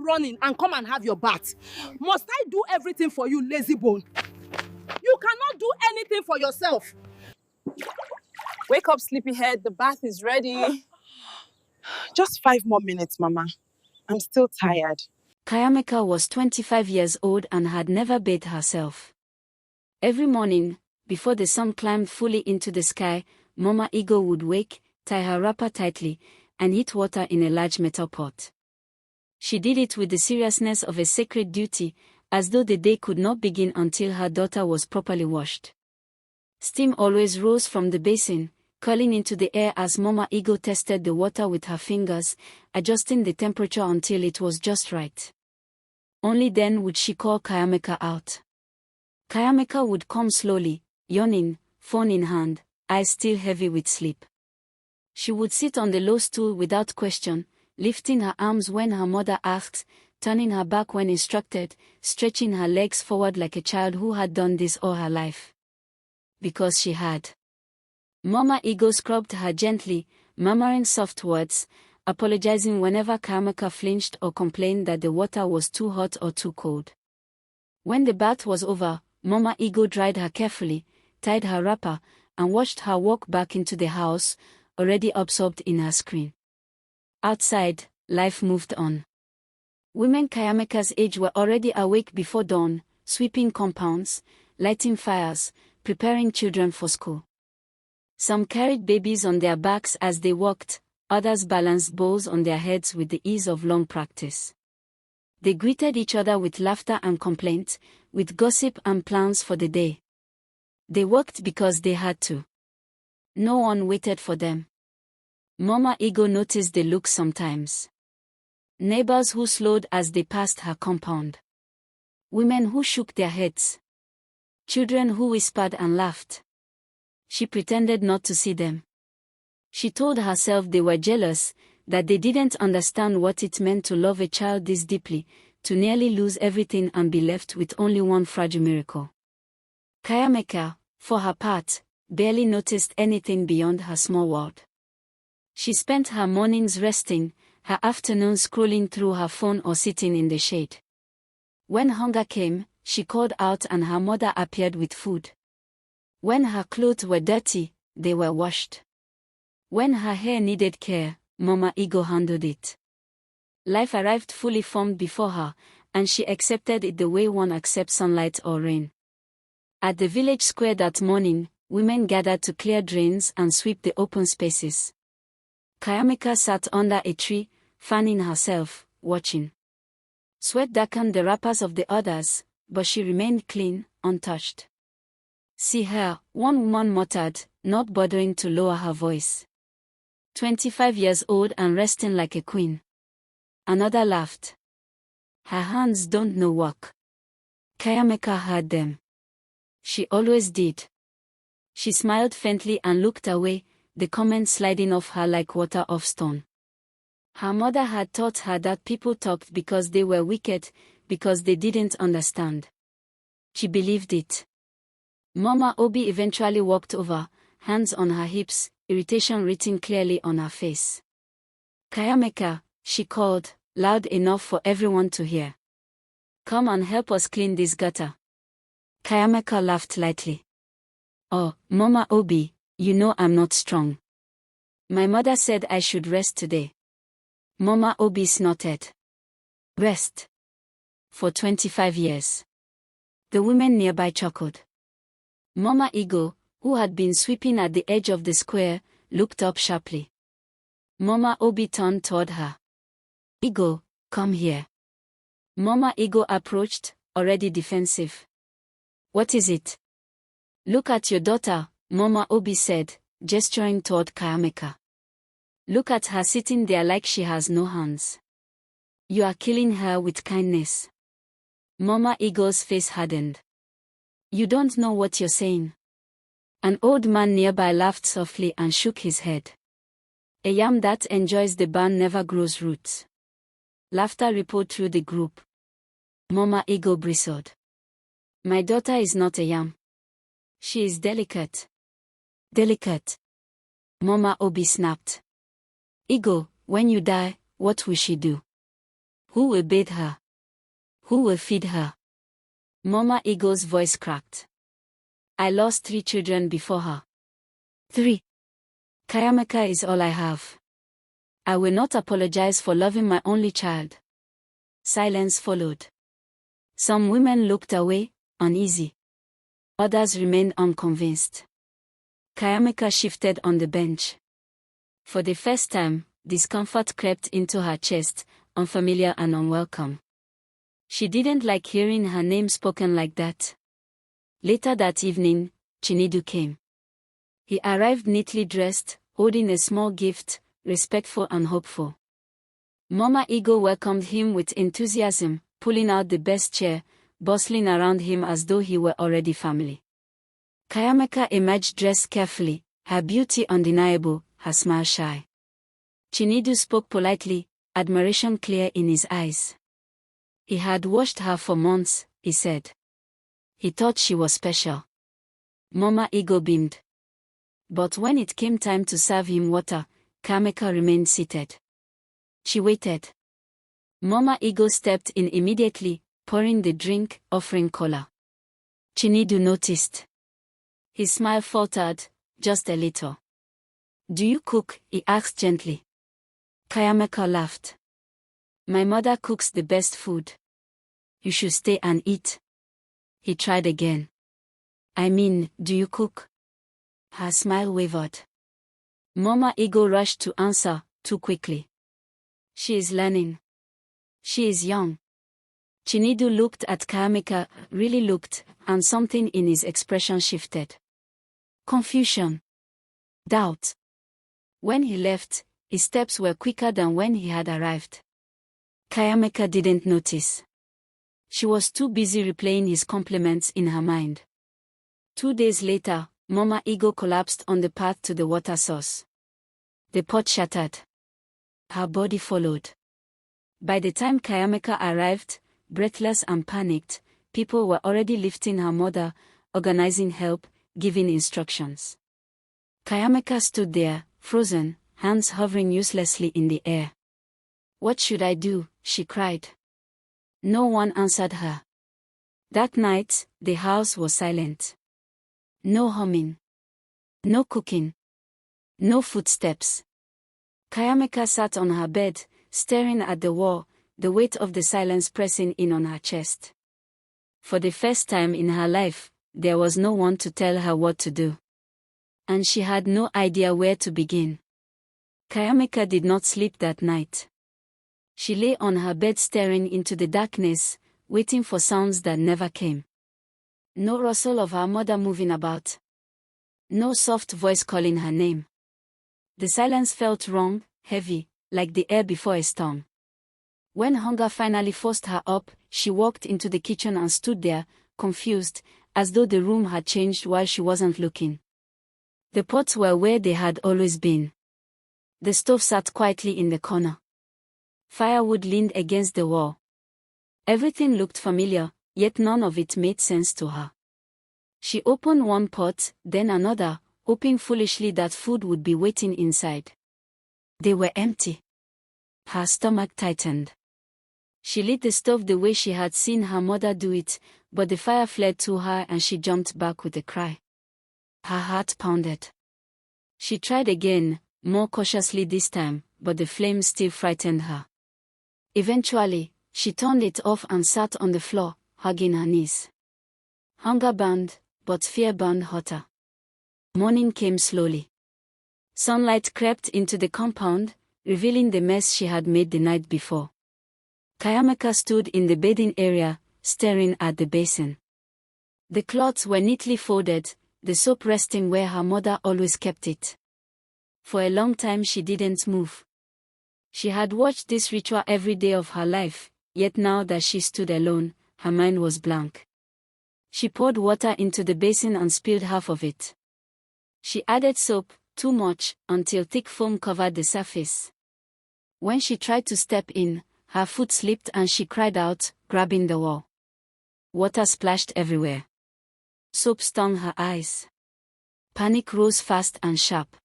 running and come and have your bath? Must I do everything for you, lazy bone? You cannot do anything for yourself. Wake up, sleepyhead. The bath is ready. Just 5 more minutes, Mama. I'm still tired. Kayameka was 25 years old and had never bathed herself. Every morning, before the sun climbed fully into the sky, Mama Eagle would wake, tie her wrapper tightly, and heat water in a large metal pot. She did it with the seriousness of a sacred duty, as though the day could not begin until her daughter was properly washed. Steam always rose from the basin, curling into the air as Mama Eagle tested the water with her fingers, adjusting the temperature until it was just right. Only then would she call Kayameka out. Kayameka would come slowly, yawning, phone in hand, eyes still heavy with sleep. She would sit on the low stool without question, lifting her arms when her mother asked, turning her back when instructed, stretching her legs forward like a child who had done this all her life. Because she had. Mama Eagle scrubbed her gently, murmuring soft words, apologizing whenever Kayameka flinched or complained that the water was too hot or too cold. When the bath was over, Mama Eagle dried her carefully, tied her wrapper, and watched her walk back into the house, already absorbed in her screen. Outside, life moved on. Women Kayameka's age were already awake before dawn, sweeping compounds, lighting fires, preparing children for school. Some carried babies on their backs as they walked, others balanced bowls on their heads with the ease of long practice. They greeted each other with laughter and complaint, with gossip and plans for the day. They worked because they had to. No one waited for them. Mama Eagle noticed the look sometimes. Neighbors who slowed as they passed her compound. Women who shook their heads. Children who whispered and laughed. She pretended not to see them. She told herself they were jealous, that they didn't understand what it meant to love a child this deeply, to nearly lose everything and be left with only one fragile miracle. Kayameka, for her part, barely noticed anything beyond her small world. She spent her mornings resting, her afternoons scrolling through her phone or sitting in the shade. When hunger came, she called out and her mother appeared with food. When her clothes were dirty, they were washed. When her hair needed care, Mama Eagle handled it. Life arrived fully formed before her, and she accepted it the way one accepts sunlight or rain. At the village square that morning, women gathered to clear drains and sweep the open spaces. Kayameka sat under a tree, fanning herself, watching. Sweat darkened the wrappers of the others, but she remained clean, untouched. "See her," one woman muttered, not bothering to lower her voice. 25 years old and resting like a queen. Another laughed. "Her hands don't know work." Kayameka heard them. She always did. She smiled faintly and looked away, the comment sliding off her like water off stone. Her mother had taught her that people talked because they were wicked, because they didn't understand. She believed it. Mama Obi eventually walked over, hands on her hips, irritation written clearly on her face. "Kayameka," she called, loud enough for everyone to hear. "Come and help us clean this gutter." Kayameka laughed lightly. "Oh, Mama Obi, you know I'm not strong. My mother said I should rest today." Mama Obi snorted. "Rest? For 25 years. The women nearby chuckled. Mama Eagle, who had been sweeping at the edge of the square, looked up sharply. Mama Obi turned toward her. "Eagle, come here." Mama Eagle approached, already defensive. "What is it?" "Look at your daughter," Mama Obi said, gesturing toward Kayameka. "Look at her sitting there like she has no hands. You are killing her with kindness." Mama Eagle's face hardened. "You don't know what you're saying." An old man nearby laughed softly and shook his head. "A yam that enjoys the barn never grows roots." Laughter rippled through the group. Mama Eagle bristled. "My daughter is not a yam. She is delicate." "Delicate?" Mama Obi snapped. "Eagle, when you die, what will she do?" Who will bathe her? Who will feed her? Mama Eagle's voice cracked. I lost 3 children before her. 3. Kayamaka is all I have. I will not apologize for loving my only child. Silence followed. Some women looked away, uneasy. Others remained unconvinced. Kayamaka shifted on the bench. For the first time, discomfort crept into her chest, unfamiliar and unwelcome. She didn't like hearing her name spoken like that. Later that evening, Chinedu came. He arrived neatly dressed, holding a small gift, respectful and hopeful. Mama Eagle welcomed him with enthusiasm, pulling out the best chair, bustling around him as though he were already family. Kayamaka emerged dressed carefully, her beauty undeniable, her smile shy. Chinedu spoke politely, admiration clear in his eyes. He had watched her for months, he said. He thought she was special. Mama Eagle beamed. But when it came time to serve him water, Kayamaka remained seated. She waited. Mama Eagle stepped in immediately, pouring the drink, offering cola. Chinedu noticed. His smile faltered, just a little. Do you cook? He asked gently. Kayamaka laughed. My mother cooks the best food. You should stay and eat. He tried again. I mean, do you cook? Her smile wavered. Mama Eagle rushed to answer, too quickly. She is learning. She is young. Chinedu looked at Kayamaka, really looked, and something in his expression shifted. Confusion. Doubt. When he left, his steps were quicker than when he had arrived. Kayamaka didn't notice. She was too busy replaying his compliments in her mind. 2 days later, Mama Eagle collapsed on the path to the water source. The pot shattered. Her body followed. By the time Kayamaka arrived, breathless and panicked, people were already lifting her mother, organizing help, giving instructions. Kayamaka stood there, frozen, hands hovering uselessly in the air. What should I do? She cried. No one answered her. That night, the house was silent. No humming. No cooking. No footsteps. Kayamaka sat on her bed, staring at the wall, the weight of the silence pressing in on her chest. For the first time in her life, there was no one to tell her what to do. And she had no idea where to begin. Kayamaka did not sleep that night. She lay on her bed staring into the darkness, waiting for sounds that never came. No rustle of her mother moving about. No soft voice calling her name. The silence felt wrong, heavy, like the air before a storm. When hunger finally forced her up, she walked into the kitchen and stood there, confused, as though the room had changed while she wasn't looking. The pots were where they had always been. The stove sat quietly in the corner. Firewood leaned against the wall. Everything looked familiar, yet none of it made sense to her. She opened one pot, then another, hoping foolishly that food would be waiting inside. They were empty. Her stomach tightened. She lit the stove the way she had seen her mother do it, but the fire fled too high and she jumped back with a cry. Her heart pounded. She tried again, more cautiously this time, but the flame still frightened her. Eventually, she turned it off and sat on the floor, hugging her knees. Hunger burned, but fear burned hotter. Morning came slowly. Sunlight crept into the compound, revealing the mess she had made the night before. Kayamaka stood in the bathing area, staring at the basin. The cloths were neatly folded, the soap resting where her mother always kept it. For a long time she didn't move. She had watched this ritual every day of her life, yet now that she stood alone, her mind was blank. She poured water into the basin and spilled half of it. She added soap, too much, until thick foam covered the surface. When she tried to step in, her foot slipped and she cried out, grabbing the wall. Water splashed everywhere. Soap stung her eyes. Panic rose fast and sharp.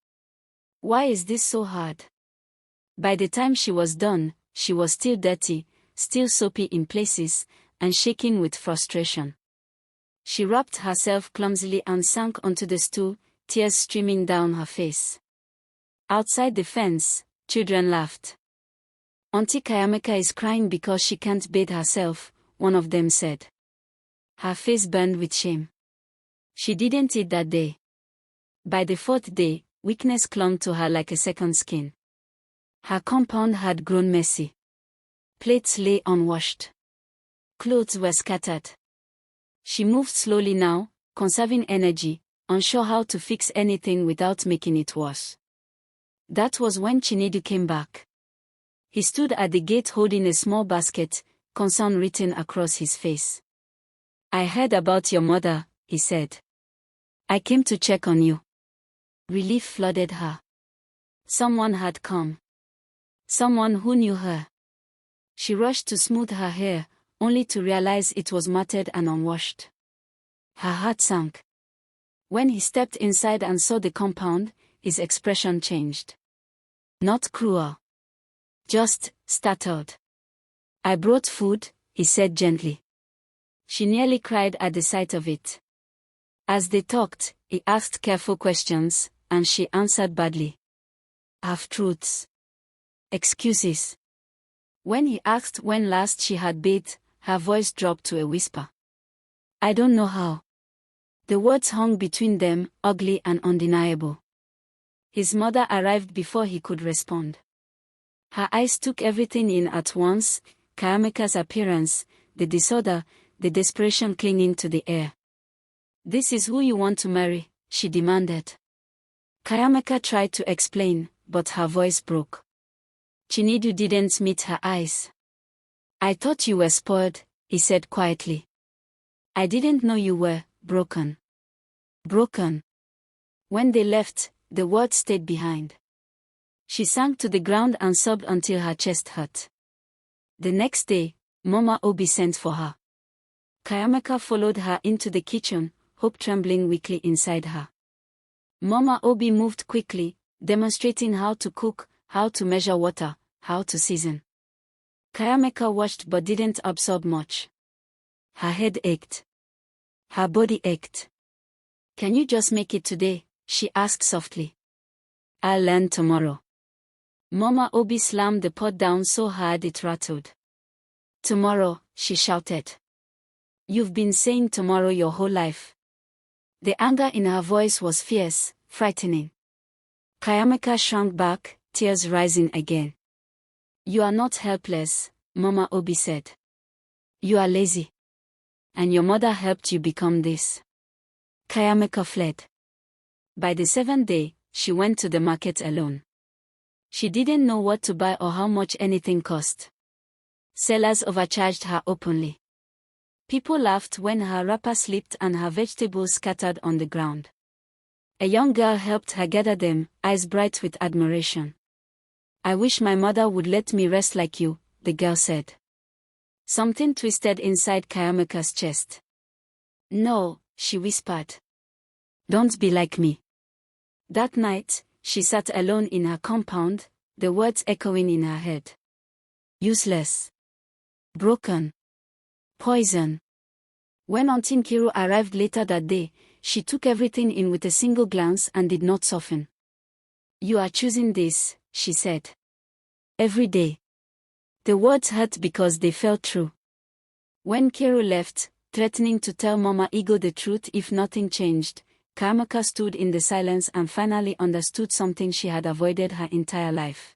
Why is this so hard? By the time she was done, she was still dirty, still soapy in places, and shaking with frustration. She wrapped herself clumsily and sank onto the stool, tears streaming down her face. Outside the fence, children laughed. "Auntie Kayameka is crying because she can't bathe herself," one of them said. Her face burned with shame. She didn't eat that day. By the fourth day, weakness clung to her like a second skin. Her compound had grown messy. Plates lay unwashed. Clothes were scattered. She moved slowly now, conserving energy, unsure how to fix anything without making it worse. That was when Chinedu came back. He stood at the gate holding a small basket, concern written across his face. "I heard about your mother," he said. "I came to check on you." Relief flooded her. Someone had come. Someone who knew her. She rushed to smooth her hair, only to realize it was matted and unwashed. Her heart sank. When he stepped inside and saw the compound, his expression changed. Not cruel. Just startled. "I brought food," he said gently. She nearly cried at the sight of it. As they talked, he asked careful questions, and she answered badly. Half-truths. Excuses. When he asked when last she had bathed, her voice dropped to a whisper. "I don't know how." The words hung between them, ugly and undeniable. His mother arrived before he could respond. Her eyes took everything in at once: Kayameka's appearance, the disorder, the desperation clinging to the air. "This is who you want to marry?" she demanded. Kayameka tried to explain, but her voice broke. Chinedu didn't meet her eyes. "I thought you were spoiled," he said quietly. "I didn't know you were broken." Broken. When they left, the word stayed behind. She sank to the ground and sobbed until her chest hurt. The next day, Mama Obi sent for her. Kayameka followed her into the kitchen, hope trembling weakly inside her. Mama Obi moved quickly, demonstrating how to cook, how to measure water, how to season. Kayameka watched but didn't absorb much. Her head ached. Her body ached. "Can you just make it today?" she asked softly. "I'll learn tomorrow." Mama Obi slammed the pot down so hard it rattled. "Tomorrow," she shouted. "You've been saying tomorrow your whole life." The anger in her voice was fierce, frightening. Kayameka shrank back, tears rising again. "You are not helpless," Mama Obi said. "You are lazy. And your mother helped you become this." Kayameka fled. By the seventh day, she went to the market alone. She didn't know what to buy or how much anything cost. Sellers overcharged her openly. People laughed when her wrapper slipped and her vegetables scattered on the ground. A young girl helped her gather them, eyes bright with admiration. "I wish my mother would let me rest like you," the girl said. Something twisted inside Kayameka's chest. "No," she whispered. "Don't be like me." That night, she sat alone in her compound, the words echoing in her head. Useless. Broken. Poison. When Auntie Nkiru arrived later that day, she took everything in with a single glance and did not soften. "You are choosing this," she said. "Every day." The words hurt because they felt true. When Nkiru left, threatening to tell Mama Ego the truth if nothing changed, Kayameka stood in the silence and finally understood something she had avoided her entire life.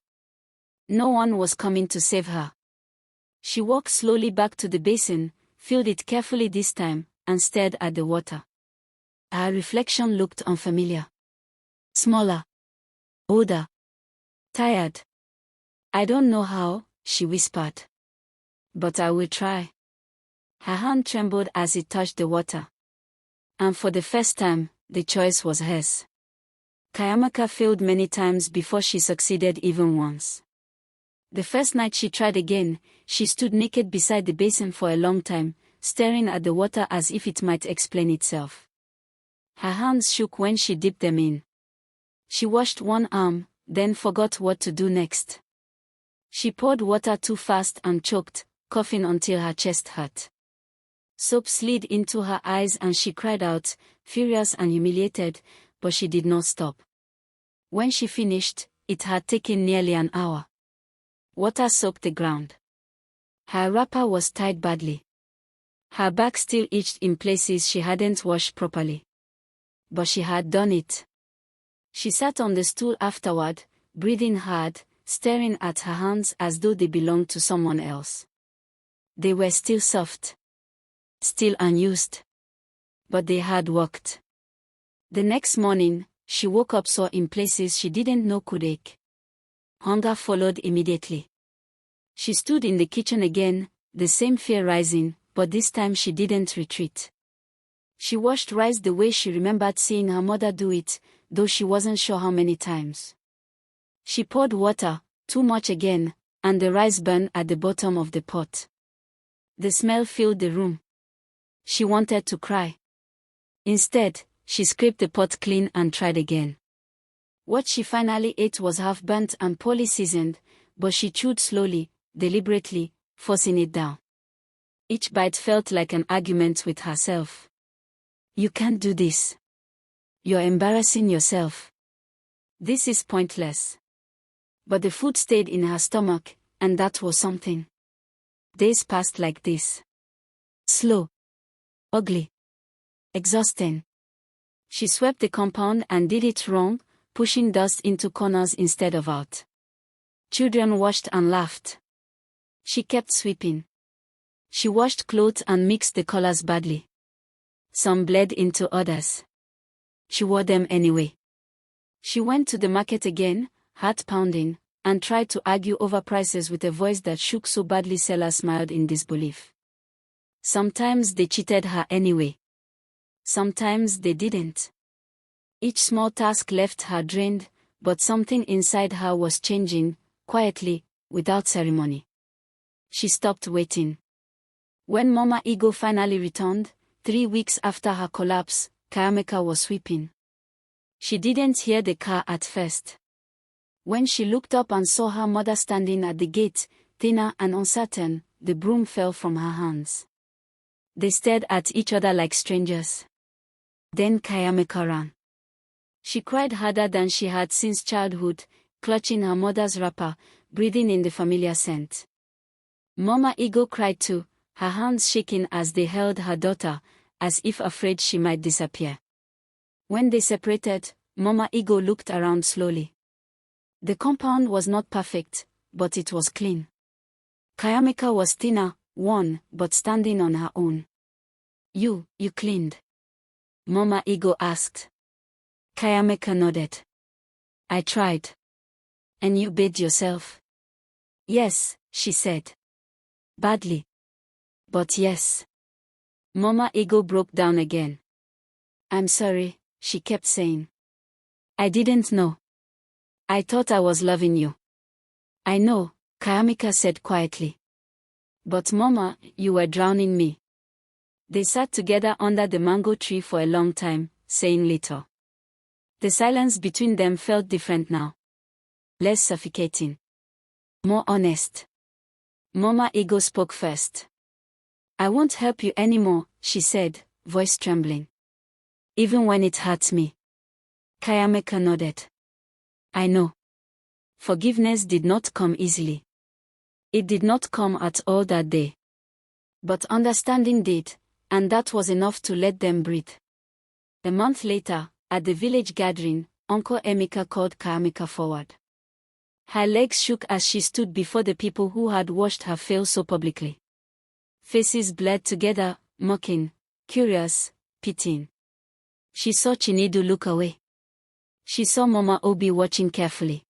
No one was coming to save her. She walked slowly back to the basin, filled it carefully this time, and stared at the water. Her reflection looked unfamiliar. Smaller. Older. Tired. "I don't know how," she whispered. "But I will try." Her hand trembled as it touched the water. And for the first time, the choice was hers. Kayameka failed many times before she succeeded even once. The first night she tried again, she stood naked beside the basin for a long time, staring at the water as if it might explain itself. Her hands shook when she dipped them in. She washed one arm, then forgot what to do next. She poured water too fast and choked, coughing until her chest hurt. Soap slid into her eyes and she cried out, furious and humiliated, but she did not stop. When she finished, it had taken nearly an hour. Water soaked the ground. Her wrapper was tied badly. Her back still itched in places she hadn't washed properly. But she had done it. She sat on the stool afterward, breathing hard, staring at her hands as though they belonged to someone else. They were still soft. Still unused. But they had worked. The next morning, she woke up sore in places she didn't know could ache. Hunger followed immediately. She stood in the kitchen again, the same fear rising, but this time she didn't retreat. She washed rice the way she remembered seeing her mother do it, though she wasn't sure how many times. She poured water, too much again, and the rice burned at the bottom of the pot. The smell filled the room. She wanted to cry. Instead, she scraped the pot clean and tried again. What she finally ate was half burnt and poorly seasoned, but she chewed slowly, deliberately, forcing it down. Each bite felt like an argument with herself. You can't do this. You're embarrassing yourself. This is pointless. But the food stayed in her stomach, and that was something. Days passed like this. Slow. Ugly. Exhausting. She swept the compound and did it wrong, pushing dust into corners instead of out. Children watched and laughed. She kept sweeping. She washed clothes and mixed the colors badly. Some bled into others. She wore them anyway. She went to the market again, heart pounding, and tried to argue over prices with a voice that shook so badly sellers smiled in disbelief. Sometimes they cheated her anyway. Sometimes they didn't. Each small task left her drained, but something inside her was changing, quietly, without ceremony. She stopped waiting. When Mama Ego finally returned, 3 weeks after her collapse, Kayameka was sweeping. She didn't hear the car at first. When she looked up and saw her mother standing at the gate, thinner and uncertain, the broom fell from her hands. They stared at each other like strangers. Then Kayameka ran. She cried harder than she had since childhood, clutching her mother's wrapper, breathing in the familiar scent. Mama Ego cried too, her hands shaking as they held her daughter, as if afraid she might disappear. When they separated, Mama Ego looked around slowly. The compound was not perfect, but it was clean. Kayameka was thinner, worn, but standing on her own. You cleaned?" Mama Ego asked. Kayameka nodded. "I tried." "And you bathed yourself?" "Yes," she said. "Badly. But yes." Mama Ego broke down again. "I'm sorry," she kept saying. "I didn't know. I thought I was loving you." "I know," Kayameka said quietly. "But Mama, you were drowning me." They sat together under the mango tree for a long time, saying little. The silence between them felt different now. Less suffocating. More honest. Mama Ego spoke first. "I won't help you anymore," she said, voice trembling. "Even when it hurts me." Kayameka nodded. "I know." Forgiveness did not come easily. It did not come at all that day. But understanding did, and that was enough to let them breathe. A month later, at the village gathering, Uncle Emeka called Kayameka forward. Her legs shook as she stood before the people who had watched her fail so publicly. Faces blurred together, mocking, curious, pitying. She saw Chinedu look away. She saw Mama Obi watching carefully.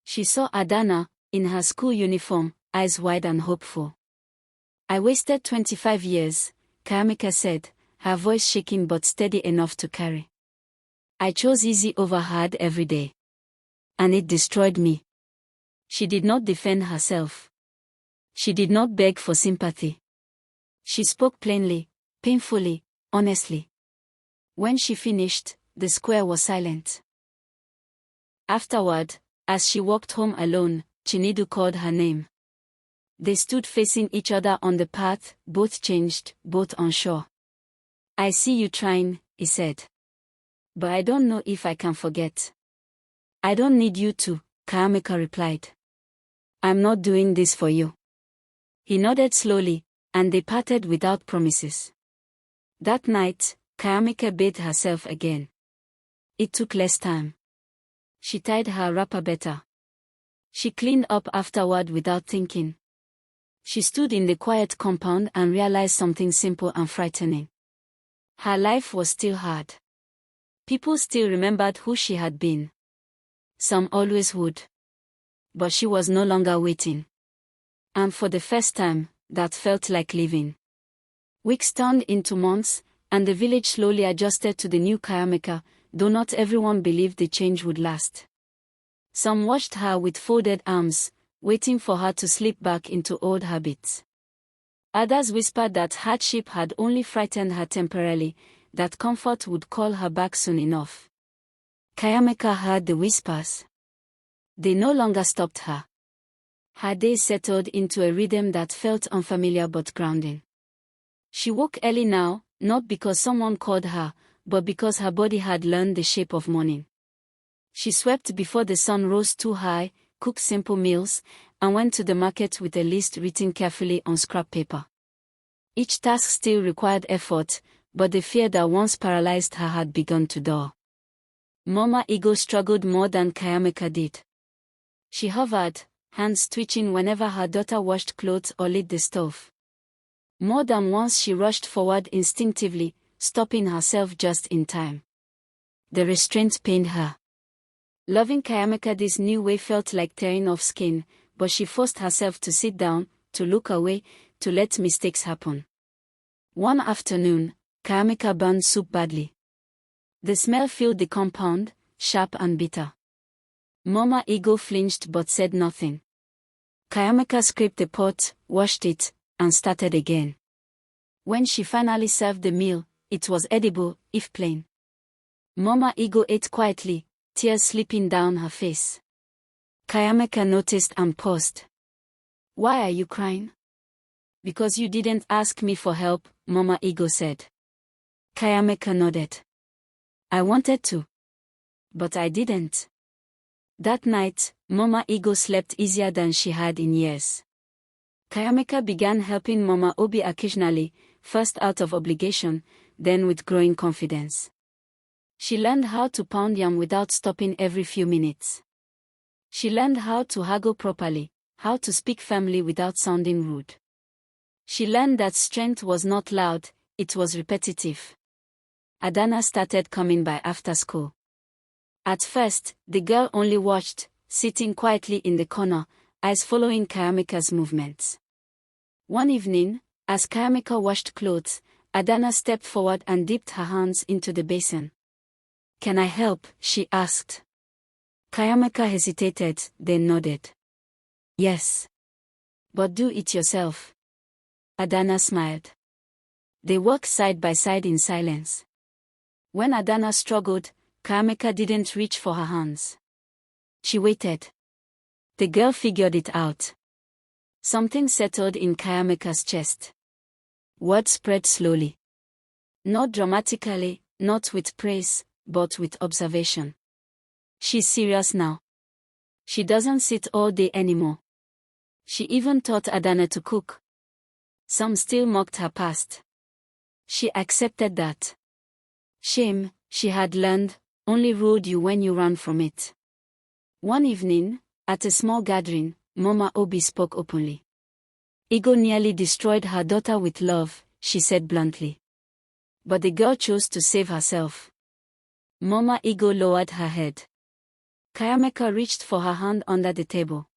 She saw Adana, in her school uniform, eyes wide and hopeful. "I wasted 25 years, Kayameka said, her voice shaking but steady enough to carry. "I chose easy over hard every day. And it destroyed me." She did not defend herself. She did not beg for sympathy. She spoke plainly, painfully, honestly. When she finished, the square was silent. Afterward, as she walked home alone, Chinedu called her name. They stood facing each other on the path, both changed, both unsure. I see you trying, he said. But I don't know if I can forget. I don't need you to, Kayamika replied. I'm not doing this for you. He nodded slowly, and they parted without promises. That night, Kayamika bathed herself again. It took less time. She tied her wrapper better. She cleaned up afterward without thinking. She stood in the quiet compound and realized something simple and frightening. Her life was still hard. People still remembered who she had been. Some always would. But she was no longer waiting. And for the first time, that felt like living. Weeks turned into months, and the village slowly adjusted to the new Kayamika, though not everyone believed the change would last. Some watched her with folded arms, waiting for her to slip back into old habits. Others whispered that hardship had only frightened her temporarily, that comfort would call her back soon enough. Kayamika heard the whispers. They no longer stopped her. Her days settled into a rhythm that felt unfamiliar but grounding. She woke early now, not because someone called her, but because her body had learned the shape of morning. She swept before the sun rose too high, cooked simple meals, and went to the market with a list written carefully on scrap paper. Each task still required effort, but the fear that once paralyzed her had begun to dull. Mama Ego struggled more than Kayamika did. She hovered, hands twitching whenever her daughter washed clothes or lit the stove. More than once she rushed forward instinctively, stopping herself just in time. The restraint pained her. Loving Kayamika this new way felt like tearing off skin, but she forced herself to sit down, to look away, to let mistakes happen. One afternoon, Kayamika burned soup badly. The smell filled the compound, sharp and bitter. Mama Ego flinched but said nothing. Kayamika scraped the pot, washed it, and started again. When she finally served the meal, it was edible, if plain. Mama Ego ate quietly, tears slipping down her face. Kayamika noticed and paused. Why are you crying? Because you didn't ask me for help, Mama Ego said. Kayamika nodded. I wanted to. But I didn't. That night, Mama Ego slept easier than she had in years. Kayamika began helping Mama Obi occasionally, first out of obligation, then with growing confidence. She learned how to pound yam without stopping every few minutes. She learned how to haggle properly, how to speak firmly without sounding rude. She learned that strength was not loud, it was repetitive. Adana started coming by after school. At first, the girl only watched, sitting quietly in the corner, eyes following Kayamika's movements. One evening, as Kayamika washed clothes, Adana stepped forward and dipped her hands into the basin. Can I help? She asked. Kayamika hesitated, then nodded. Yes. But do it yourself. Adana smiled. They worked side by side in silence. When Adana struggled, Kayamika didn't reach for her hands. She waited. The girl figured it out. Something settled in Kayamika's chest. Words spread slowly. Not dramatically, not with praise, but with observation. She's serious now. She doesn't sit all day anymore. She even taught Adana to cook. Some still mocked her past. She accepted that. Shame, she had learned, only ruled you when you ran from it. One evening, at a small gathering, Mama Obi spoke openly. Ego nearly destroyed her daughter with love, she said bluntly. But the girl chose to save herself. Mama Ego lowered her head. Kayamika reached for her hand under the table.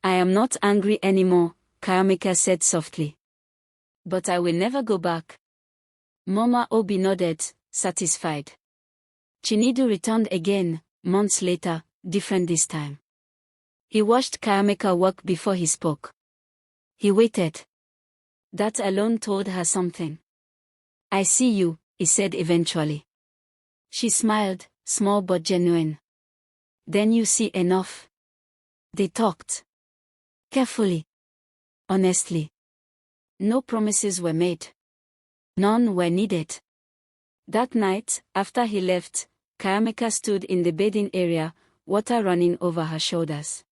I am not angry anymore, Kayamika said softly. But I will never go back. Mama Obi nodded, satisfied. Chinedu returned again, months later, different this time. He watched Kayamika work before he spoke. He waited. That alone told her something. I see you, he said eventually. She smiled, small but genuine. Then you see enough. They talked. Carefully. Honestly, no promises were made. None were needed. That night, after he left, Kayamika stood in the bathing area, water running over her shoulders.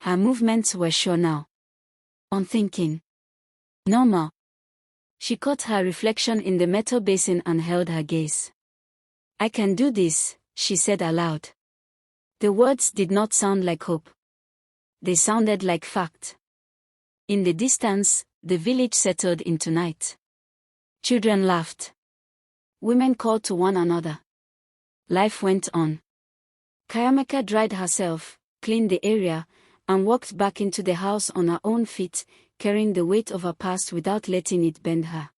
Her movements were sure now. Unthinking. Normal. She caught her reflection in the metal basin and held her gaze. I can do this, she said aloud. The words did not sound like hope. They sounded like fact. In the distance, the village settled into night. Children laughed. Women called to one another. Life went on. Kayamika dried herself, cleaned the area, and walked back into the house on her own feet, carrying the weight of her past without letting it bend her.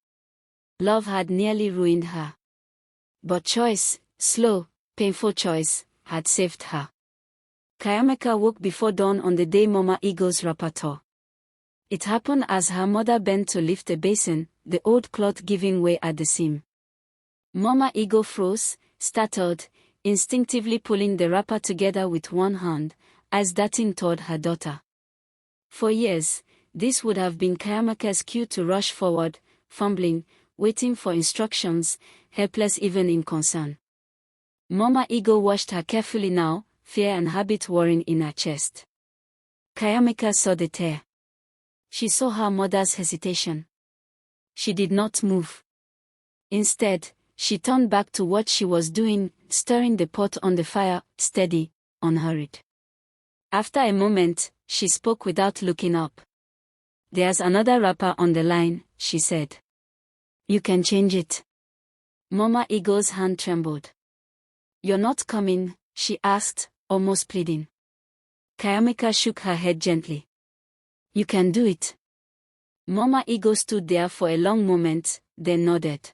Love had nearly ruined her. But choice, slow, painful choice, had saved her. Kayamika woke before dawn on the day Mama Eagle's wrapper tore. It happened as her mother bent to lift a basin, the old cloth giving way at the seam. Mama Eagle froze, startled, instinctively pulling the wrapper together with one hand, eyes darting toward her daughter. For years, this would have been Kayamika's cue to rush forward, fumbling, waiting for instructions, helpless even in concern. Mama Eagle watched her carefully now, fear and habit warring in her chest. Kayamika saw the tear. She saw her mother's hesitation. She did not move. Instead, she turned back to what she was doing, stirring the pot on the fire, steady, unhurried. After a moment, she spoke without looking up. There's another wrapper on the line, she said. You can change it. Mama Eagle's hand trembled. You're not coming, she asked, almost pleading. Kayamika shook her head gently. You can do it. Mama Eagle stood there for a long moment, then nodded.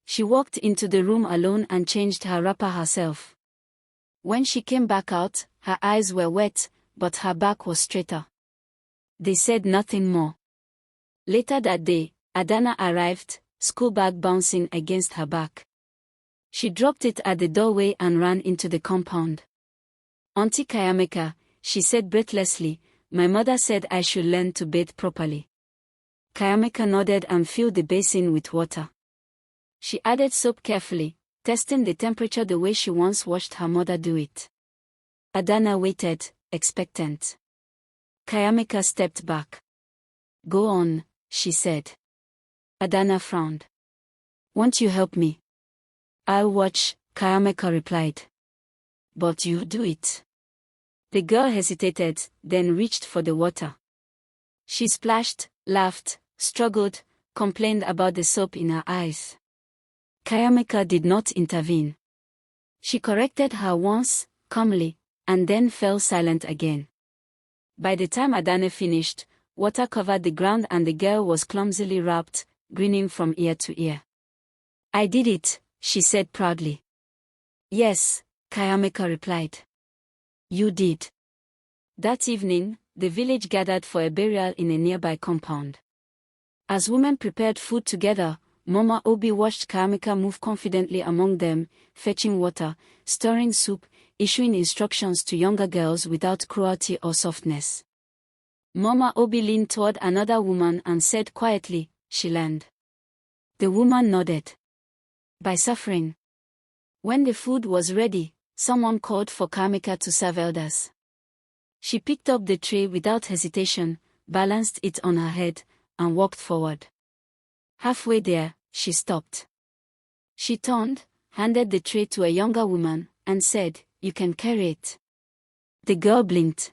She walked into the room alone and changed her wrapper herself. When she came back out, her eyes were wet, but her back was straighter. They said nothing more. Later that day, Adana arrived, school bag bouncing against her back. She dropped it at the doorway and ran into the compound. Auntie Kayamika, she said breathlessly, my mother said I should learn to bathe properly. Kayamika nodded and filled the basin with water. She added soap carefully, testing the temperature the way she once watched her mother do it. Adana waited, expectant. Kayamika stepped back. Go on, she said. Adana frowned. Won't you help me? I'll watch, Kayamika replied. But you do it. The girl hesitated, then reached for the water. She splashed, laughed, struggled, complained about the soap in her eyes. Kayamika did not intervene. She corrected her once, calmly, and then fell silent again. By the time Adana finished, water covered the ground and the girl was clumsily wrapped, grinning from ear to ear. I did it, she said proudly. Yes, Kayamika replied. You did. That evening, the village gathered for a burial in a nearby compound. As women prepared food together, Mama Obi watched Kayamika move confidently among them, fetching water, stirring soup, issuing instructions to younger girls without cruelty or softness. Mama Obi leaned toward another woman and said quietly, she learned. The woman nodded. By suffering. When the food was ready, someone called for Kayamika to serve elders. She picked up the tray without hesitation, balanced it on her head, and walked forward. Halfway there, she stopped. She turned, handed the tray to a younger woman, and said, You can carry it. The girl blinked.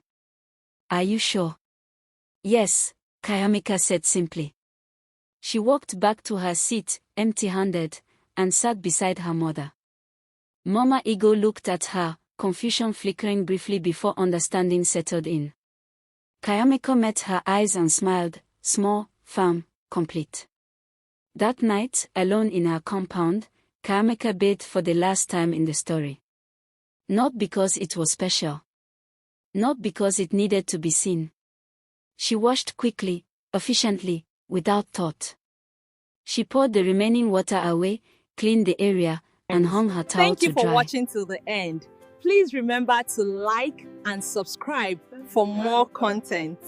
Are you sure? Yes, Kayamika said simply. She walked back to her seat, empty-handed, and sat beside her mother. Mama Eagle looked at her, confusion flickering briefly before understanding settled in. Kayamika met her eyes and smiled, small, firm, complete. That night, alone in her compound, Kayamika bathed for the last time in the story. Not because it was special. Not because it needed to be seen. She washed quickly, efficiently, without thought. She poured the remaining water away, cleaned the area, and hung her towel to dry. Thank you for watching till the end. Please remember to like and subscribe for more content.